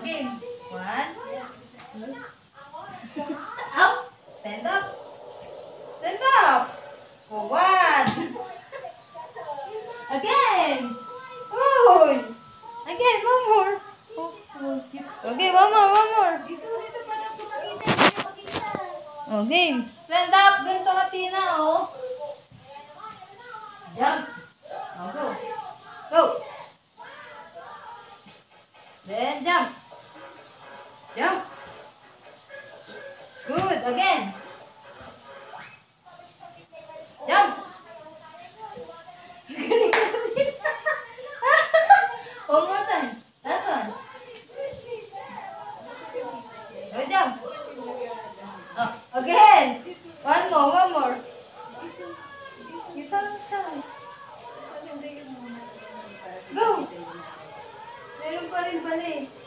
game. One. Up. Stand up. Stand up. One. Again. Uy. Again, one more. Okay, one more. Oh, game. Stand up. Ganito ka, Tina, oh. Jump. Oh, go. Go. Then jump. Jump. Good. Again. Jump. One more time. Last one. Go jump. Oh, again. One more. Kita lang siya. Go. Meron pa rin pala eh.